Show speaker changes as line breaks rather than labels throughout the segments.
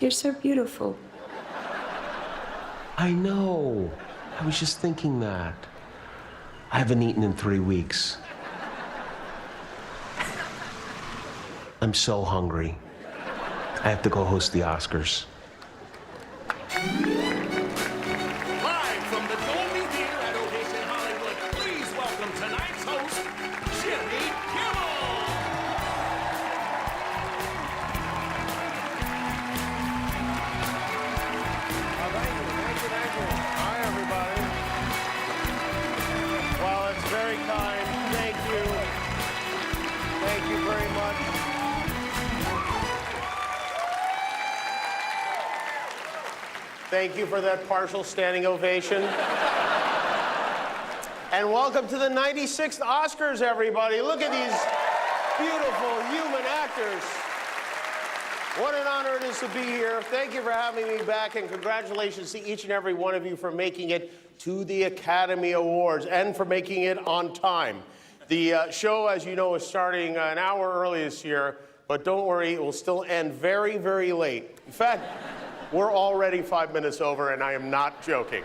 You're so beautiful.
I know. I was just thinking that. I haven't eaten in 3 weeks. I'm so hungry. I have to go host the Oscars.
Live from the Dolby Theater at Ocean Hollywood, please welcome tonight's host, Jimmy Kimmel.
Thank you. Hi, everybody. Well, it's very kind. Thank you. Thank you very much. Thank you for that partial standing ovation. And welcome to the 96th Oscars, everybody. Look at these beautiful human actors. What an honor it is to be here. Thank you for having me back, and congratulations to each and every one of you for making it to the Academy Awards and for making it on time. The show, as you know, is starting an hour early this year, but don't worry, it will still end very, very late. In fact, we're already 5 minutes over, and I am not joking.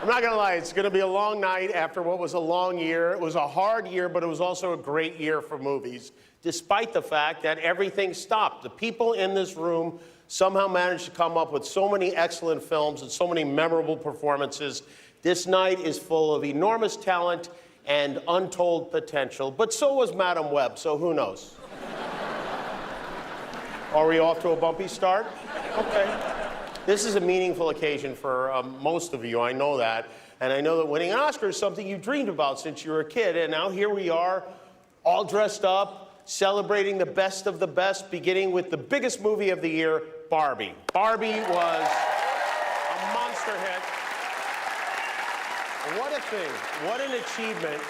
I'm not gonna lie, it's gonna be a long night after what was a long year. It was a hard year, but it was also a great year for movies, despite the fact that everything stopped. The people in this room somehow managed to come up with so many excellent films and so many memorable performances. This night is full of enormous talent and untold potential, but so was Madam Web, so who knows? Are we off to a bumpy start? Okay. This is a meaningful occasion for most of you, I know that. And I know that winning an Oscar is something you dreamed about since you were a kid. And now here we are, all dressed up, celebrating the best of the best, beginning with the biggest movie of the year, Barbie. Barbie was a monster hit. What a thing, what an achievement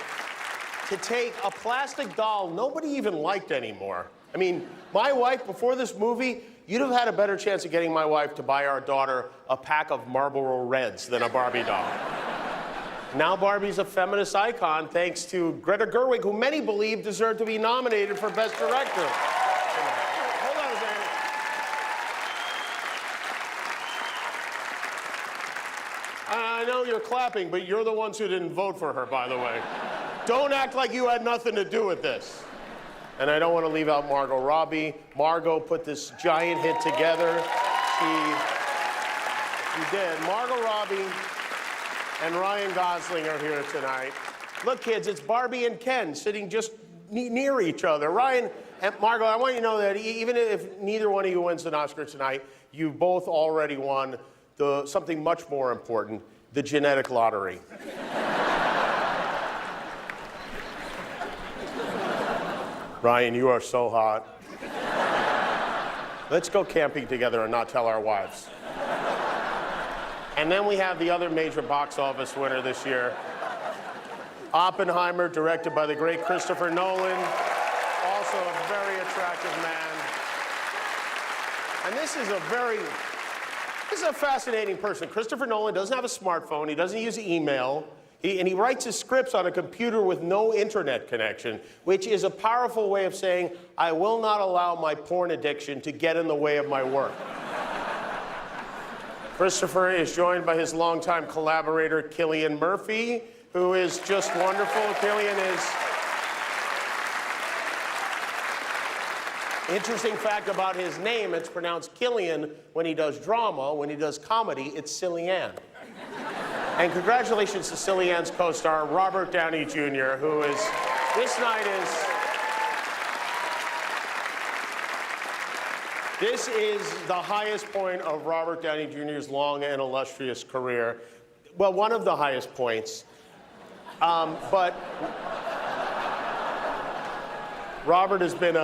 to take a plastic doll nobody even liked anymore. I mean, my wife, before this movie, you'd have had a better chance of getting my wife to buy our daughter a pack of Marlboro Reds than a Barbie doll. Now Barbie's a feminist icon thanks to Greta Gerwig, who many believe deserved to be nominated for Best Director. Hold on a second. I know you're clapping, but you're the ones who didn't vote for her, by the way. Don't act like you had nothing to do with this. And I don't want to leave out Margot Robbie. Margot put this giant hit together. She did. Margot Robbie and Ryan Gosling are here tonight. Look, kids, it's Barbie and Ken sitting just near each other. Ryan and Margot, I want you to know that even if neither one of you wins an Oscar tonight, you both already won something much more important, the genetic lottery. Ryan, you are so hot. Let's go camping together and not tell our wives. And then we have the other major box office winner this year, Oppenheimer, directed by the great Christopher Nolan, also a very attractive man. And this is a fascinating person. Christopher Nolan doesn't have a smartphone, he doesn't use email. And he writes his scripts on a computer with no internet connection, which is a powerful way of saying, I will not allow my porn addiction to get in the way of my work. Christopher is joined by his longtime collaborator, Cillian Murphy, who is just wonderful. Cillian is... Interesting fact about his name, it's pronounced Killian when he does drama. When he does comedy, it's Cillian. And congratulations to Cillian's co-star, Robert Downey Jr., who is, this is the highest point of Robert Downey Jr.'s long and illustrious career. Well, one of the highest points. But Robert has been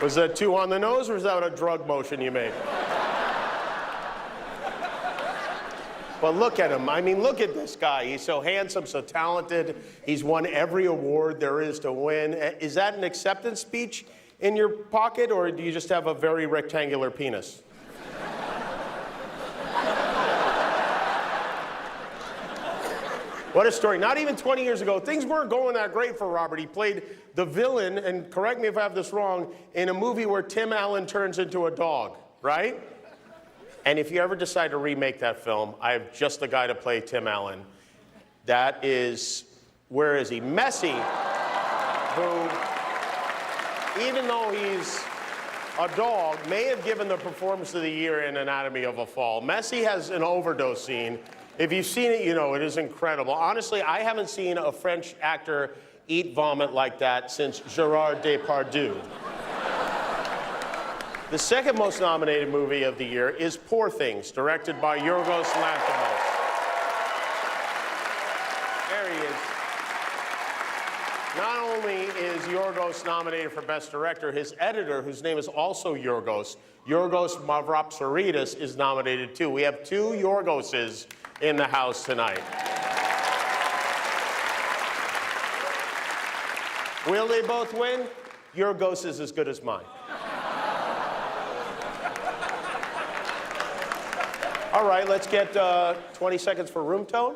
was that too on the nose, or was that a drug motion you made? Well, look at him. I mean, look at this guy. He's so handsome, so talented. He's won every award there is to win. Is that an acceptance speech in your pocket, or do you just have a very rectangular penis? What a story. Not even 20 years ago, things weren't going that great for Robert. He played the villain, and correct me if I have this wrong, in a movie where Tim Allen turns into a dog, right? And if you ever decide to remake that film, I have just the guy to play Tim Allen. That is, where is he? Messi, who, even though he's a dog, may have given the performance of the year in Anatomy of a Fall. Messi has an overdose scene. If you've seen it, you know it is incredible. Honestly, I haven't seen a French actor eat vomit like that since Gerard Depardieu. The second most nominated movie of the year is Poor Things, directed by Yorgos Lanthimos. There he is. Not only is Yorgos nominated for Best Director, his editor, whose name is also Yorgos Mavropsaridis, is nominated too. We have two Yorgoses in the house tonight. Will they both win? Yorgos is as good as mine. All right, let's get 20 seconds for room tone.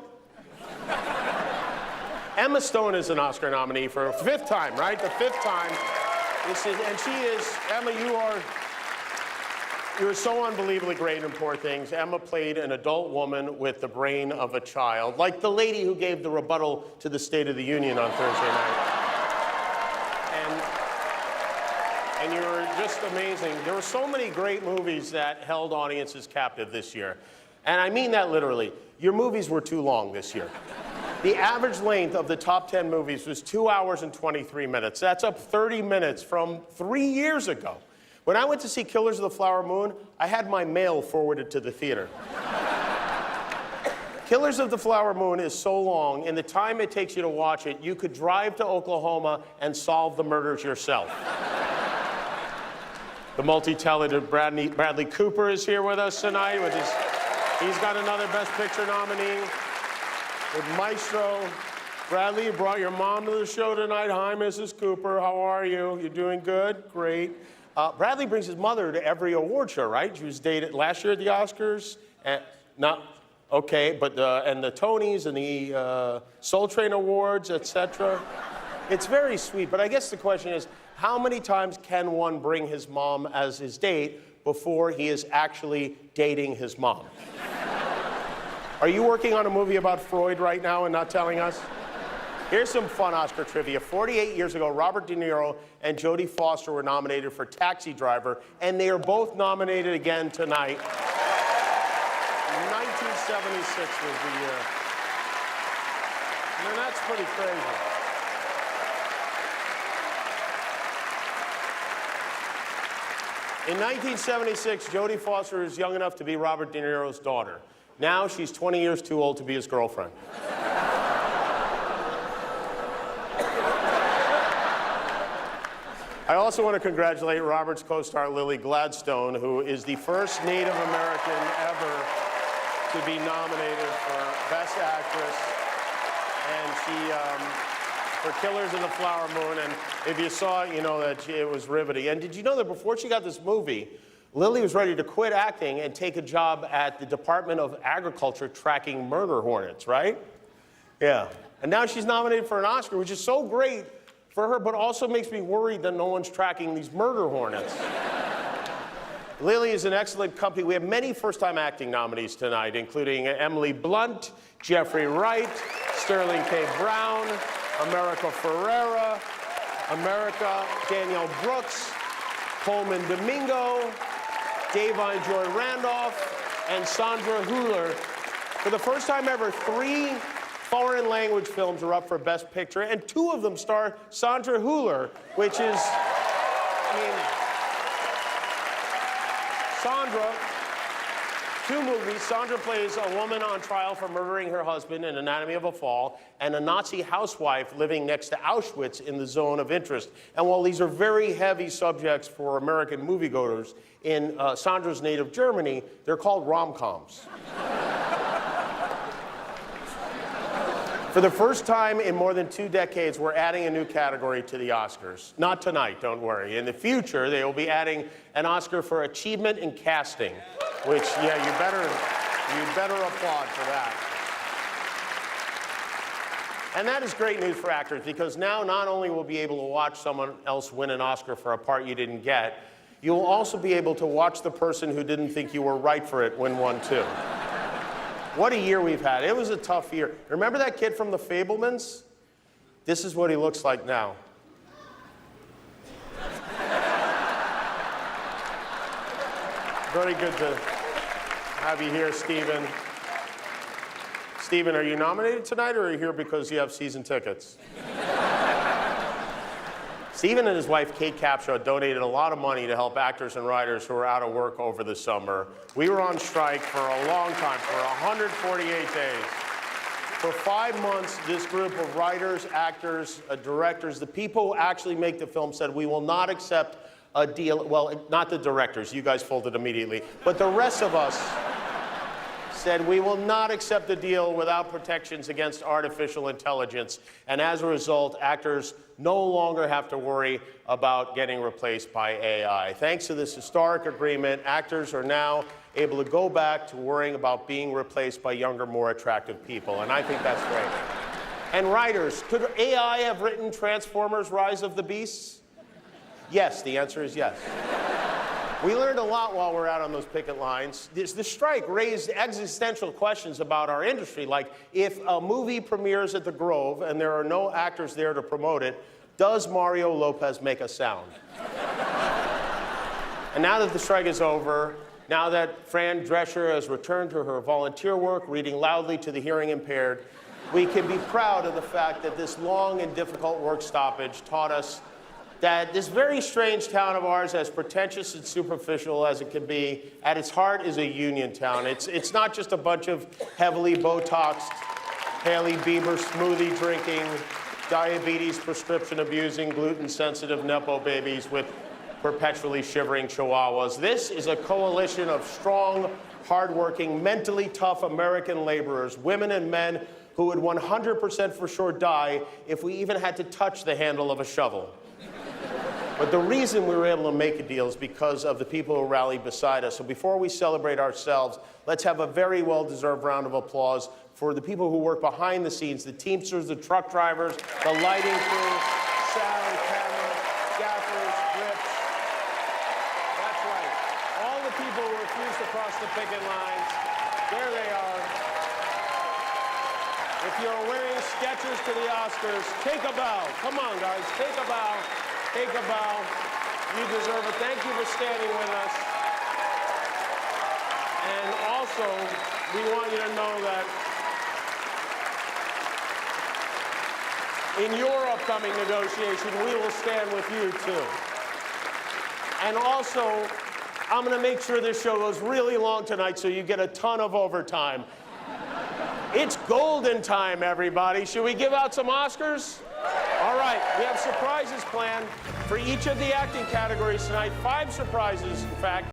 Emma Stone is an Oscar nominee for a fifth time, right? The fifth time. And she is, Emma, you're so unbelievably great in Poor Things. Emma played an adult woman with the brain of a child, like the lady who gave the rebuttal to the State of the Union on Thursday night. And you were just amazing. There were so many great movies that held audiences captive this year. And I mean that literally. Your movies were too long this year. The average length of the top 10 movies was 2 hours and 23 minutes. That's up 30 minutes from 3 years ago. When I went to see Killers of the Flower Moon, I had my mail forwarded to the theater. Killers of the Flower Moon is so long, in the time it takes you to watch it, you could drive to Oklahoma and solve the murders yourself. The multi-talented Bradley Cooper is here with us tonight. He's got another Best Picture nominee with Maestro. Bradley, you brought your mom to the show tonight. Hi, Mrs. Cooper. How are you? You doing good? Great. Bradley brings his mother to every award show, right? She was dated last year at the Oscars. Okay, but and the Tonys and the Soul Train Awards, etc. It's very sweet, but I guess the question is, how many times can one bring his mom as his date before he is actually dating his mom? Are you working on a movie about Freud right now and not telling us? Here's some fun Oscar trivia. 48 years ago, Robert De Niro and Jodie Foster were nominated for Taxi Driver, and they are both nominated again tonight. 1976 was the year. I mean, that's pretty crazy. In 1976, Jodie Foster is young enough to be Robert De Niro's daughter. Now she's 20 years too old to be his girlfriend. I also want to congratulate Robert's co-star Lily Gladstone, who is the first Native American ever to be nominated for Best Actress. And she, for Killers of the Flower Moon, and if you saw it, you know that it was riveting. And did you know that before she got this movie, Lily was ready to quit acting and take a job at the Department of Agriculture tracking murder hornets, right? Yeah. And now she's nominated for an Oscar, which is so great for her, but also makes me worried that no one's tracking these murder hornets. Lily is an excellent company. We have many first-time acting nominees tonight, including Emily Blunt, Jeffrey Wright, Sterling K. Brown, America Ferrera, Danielle Brooks, Coleman Domingo, Davine Joy Randolph, and Sandra Hüller. For the first time ever, 3 foreign language films are up for Best Picture, and 2 of them star Sandra Hüller, which is, I mean, Sandra, 2 movies. Sandra plays a woman on trial for murdering her husband in Anatomy of a Fall, and a Nazi housewife living next to Auschwitz in The Zone of Interest. And while these are very heavy subjects for American moviegoers, in Sandra's native Germany, they're called rom-coms. For the first time in more than 2 decades, we're adding a new category to the Oscars. Not tonight, don't worry. In the future, they will be adding an Oscar for achievement in casting, which, yeah, you better applaud for that. And that is great news for actors, because now not only will be able to watch someone else win an Oscar for a part you didn't get, you'll also be able to watch the person who didn't think you were right for it win one too. What a year we've had. It was a tough year. Remember that kid from The Fabelmans? This is what he looks like now. Very good to have you here, Stephen. Stephen, are you nominated tonight, or are you here because you have season tickets? Stephen and his wife, Kate Capshaw, donated a lot of money to help actors and writers who are out of work over the summer. We were on strike for a long time, for 148 days. For 5 months, this group of writers, actors, directors, the people who actually make the film said, we will not accept a deal. Well, not the directors, you guys folded immediately, but the rest of us said we will not accept a deal without protections against artificial intelligence. And as a result, actors no longer have to worry about getting replaced by AI. Thanks to this historic agreement, actors are now able to go back to worrying about being replaced by younger, more attractive people. And I think that's great. And writers, could AI have written Transformers: Rise of the Beasts? Yes, the answer is yes. We learned a lot while we were out on those picket lines. The strike raised existential questions about our industry, like if a movie premieres at the Grove and there are no actors there to promote it, does Mario Lopez make a sound? And now that the strike is over, now that Fran Drescher has returned to her volunteer work, reading loudly to the hearing impaired, we can be proud of the fact that this long and difficult work stoppage taught us that this very strange town of ours, as pretentious and superficial as it can be, at its heart is a union town. It's not just a bunch of heavily Botoxed, Hailey Bieber smoothie drinking, diabetes prescription abusing, gluten-sensitive Nepo babies with perpetually shivering chihuahuas. This is a coalition of strong, hardworking, mentally tough American laborers, women and men who would 100% for sure die if we even had to touch the handle of a shovel. But the reason we were able to make a deal is because of the people who rallied beside us. So before we celebrate ourselves, let's have a very well-deserved round of applause for the people who work behind the scenes, the Teamsters, the truck drivers, the lighting crew, sound, camera, gaffers, grips. That's right. All the people who refused to cross the picket lines, there they are. If you're wearing Skechers to the Oscars, take a bow. Come on, guys, take a bow. Take a bow. You deserve it. Thank you for standing with us. And also, we want you to know that in your upcoming negotiation, we will stand with you too. And also, I'm going to make sure this show goes really long tonight so you get a ton of overtime. It's golden time, everybody. Should we give out some Oscars? All right, we have surprises planned for each of the acting categories tonight. 5 surprises, in fact.